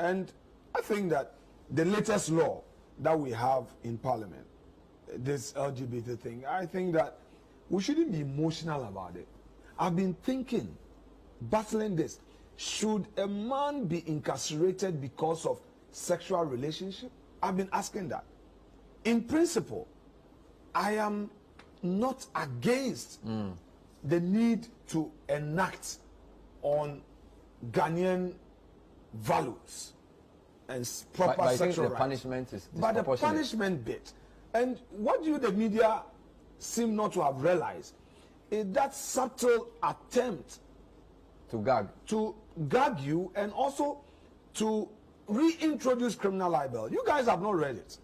And I think that the latest law that we have in Parliament, this LGBT thing, I think that we shouldn't be emotional about it. I've been thinking, battling this. Should a man be incarcerated because of sexual relationship? I've been asking that. In principle, I am not against the need to enact on Ghanaian values and proper sexual rights. Punishment is but the punishment bit, and what you the media seem not to have realized, is that subtle attempt to gag you and also to reintroduce criminal libel. You guys have not read it.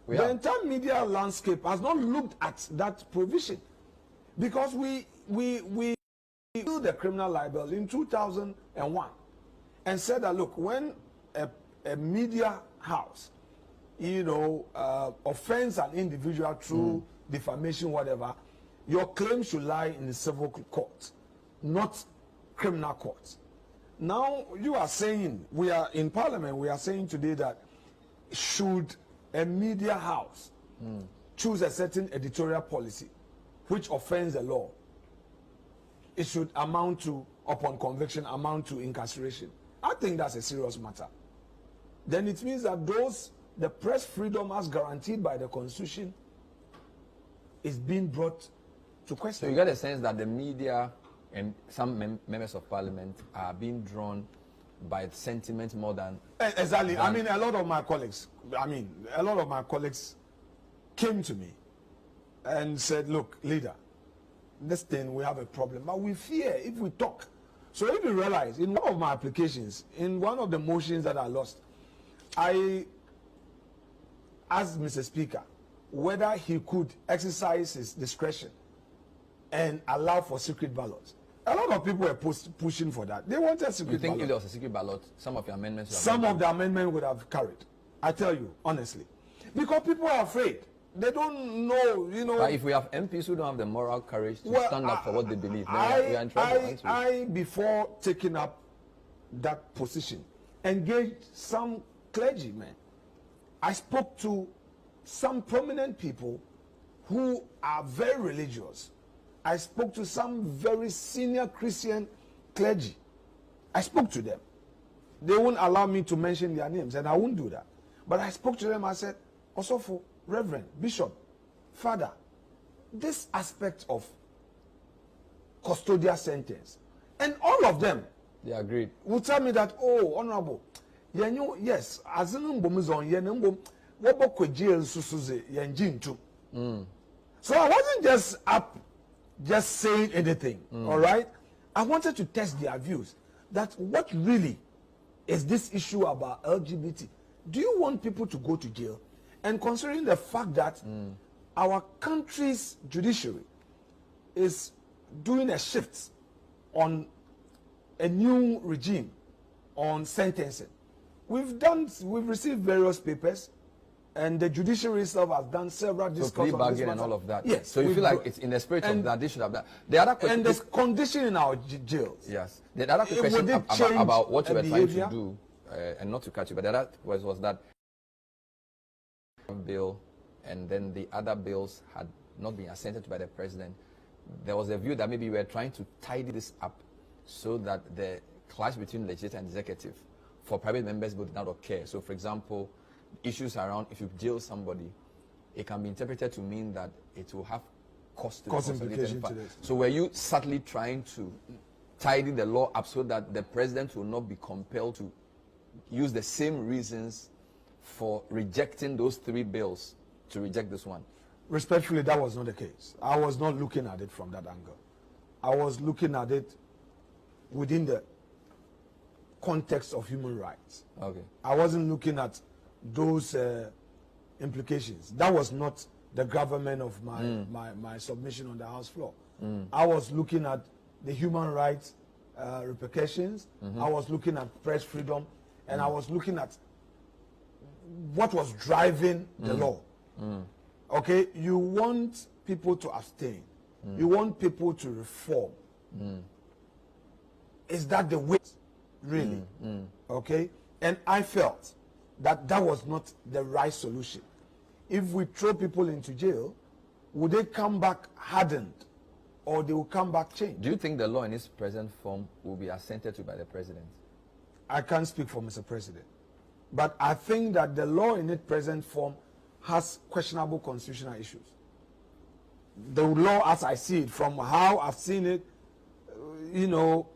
The entire media landscape has not looked at that provision, because we killed the criminal libel in 2001 and said that, look, when a media house, you know, offends an individual through defamation, whatever, your claim should lie in the civil court, not criminal court. Now you are saying, we are in Parliament, we are saying today that should a media house choose a certain editorial policy which offends the law, it should amount to, upon conviction, amount to incarceration. I think that's a serious matter. Then it means that the press freedom as guaranteed by the Constitution is being brought to question. So you get a sense that the media and some members of Parliament are being drawn by sentiment more than... Exactly. I mean, a lot of my colleagues came to me and said, look, leader, this thing, we have a problem, but we fear if we talk. So if you realize, in one of my applications, in one of the motions that I lost, I asked Mr. Speaker whether he could exercise his discretion and allow for secret ballots. A lot of people were pushing for that. They wanted secret ballot. You think if there was a secret ballot, some of your amendments would have carried. I tell you, honestly. Because people are afraid. They don't know, you know. But if we have MPs who don't have the moral courage to stand up for what they believe, we are in trouble. I, before taking up that position, engaged some clergymen. I spoke to some prominent people who are very religious. I spoke to some very senior Christian clergy. I spoke to them. They won't allow me to mention their names, and I won't do that. But I spoke to them. I said, also for Reverend, Bishop, Father, this aspect of custodial sentence, and all of them, they agreed, will tell me that, oh, Honorable, yes, as an so I wasn't just up saying anything, all right? I wanted to test their views, that what really is this issue about LGBT? Do you want people to go to jail? And considering the fact that our country's judiciary is doing a shift on a new regime on sentencing, we've received various papers, and the judiciary itself has done several discussions on this and all of that. Yes. So you feel like it's in the spirit of that, they should have that. The other question, and there's condition in our jails. Yes. The other question about what you were trying to do, and not to catch you, but the other was that bill, and then the other bills had not been assented to by the president. There was a view that maybe we were trying to tidy this up so that the clash between legislature and executive for private members would not occur. So, for example, issues around if you jail somebody, it can be interpreted to mean that it will have cost implications to this. So were you subtly trying to tidy the law up so that the president will not be compelled to use the same reasons for rejecting those three bills to reject this one? Respectfully, that was not the case. I was not looking at it from that angle. I was looking at it within the context of human rights. Okay. I wasn't looking at those implications. That was not the gravamen of my submission on the House floor. I was looking at the human rights repercussions. I was looking at press freedom, and I was looking at what was driving the law. Okay, you want people to abstain. You want people to reform. Is that the way? Really? Okay. And I felt that that was not the right solution. If we throw people into jail, would they come back hardened or they will come back changed? Do you think the law in its present form will be assented to by the president? I can't speak for Mr. President. But I think that the law in its present form has questionable constitutional issues. The law, as I see it, from how I've seen it, you know,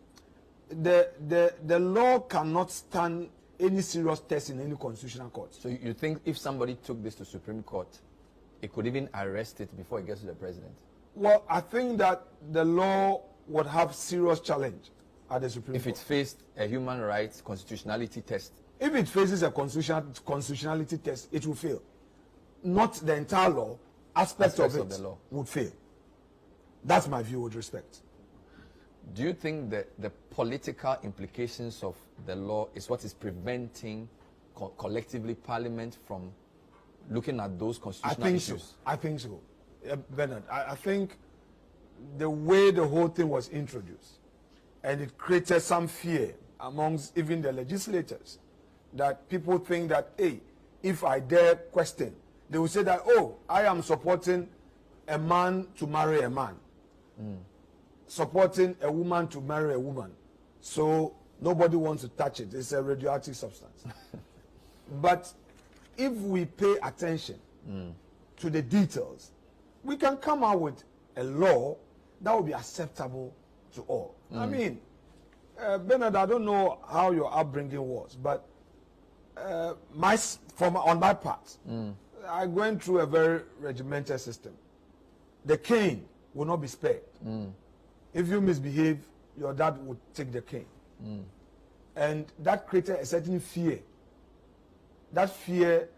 the law cannot stand any serious test in any constitutional court. So you think if somebody took this to Supreme Court, it could even arrest it before it gets to the president? Well, I think that the law would have serious challenge at the Supreme Court. If it faced a human rights constitutionality test? If it faces a constitutionality test, it will fail. Not the entire law, aspects of it the law would fail. That's my view with respect. Do you think that the political implications of the law is what is preventing collectively Parliament from looking at those constitutional issues? I think so. Bernard, I think the way the whole thing was introduced, and it created some fear amongst even the legislators, that people think that, hey, if I dare question, they will say that, oh, I am supporting a man to marry a man. Supporting a woman to marry a woman. So nobody wants to touch it. It's a radioactive substance. But if we pay attention to the details, we can come out with a law that will be acceptable to all. I mean, Bernard, I don't know how your upbringing was, but on my part, I went through a very regimental system. The cane will not be spared. If you misbehave, your dad would take the cane. And that created a certain fear. That fear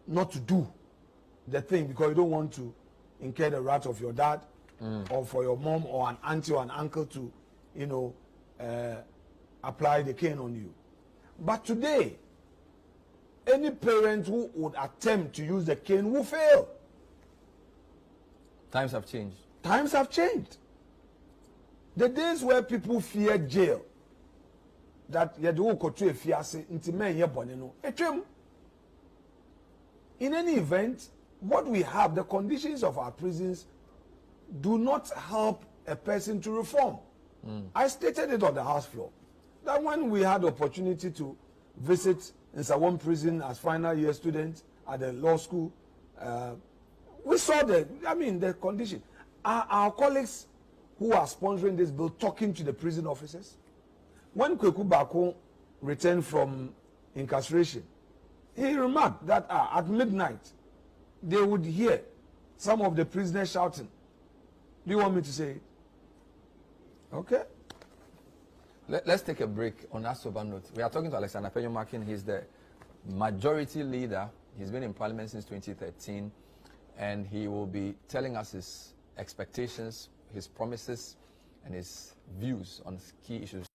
not to do the thing because you don't want to incur the wrath of your dad or for your mom or an auntie or an uncle to, you know, apply the cane on you. But today, any parent who would attempt to use the cane will fail. Times have changed. Times have changed. The days where people fear jail, that you do go to a fiase, in any event, what we have, the conditions of our prisons do not help a person to reform. I stated it on the House floor that when we had the opportunity to visit in Sawam prison as final year students at the law school, we saw the condition. Are our colleagues who are sponsoring this bill talking to the prison officers? When Kweku Bako returned from incarceration, he remarked that at midnight, they would hear some of the prisoners shouting. Do you want me to say it? Okay. Let's take a break on that sober note. We are talking to Alexander Afenyo-Markin. He's the majority leader. He's been in Parliament since 2013, and he will be telling us his expectations, his promises, and his views on key issues.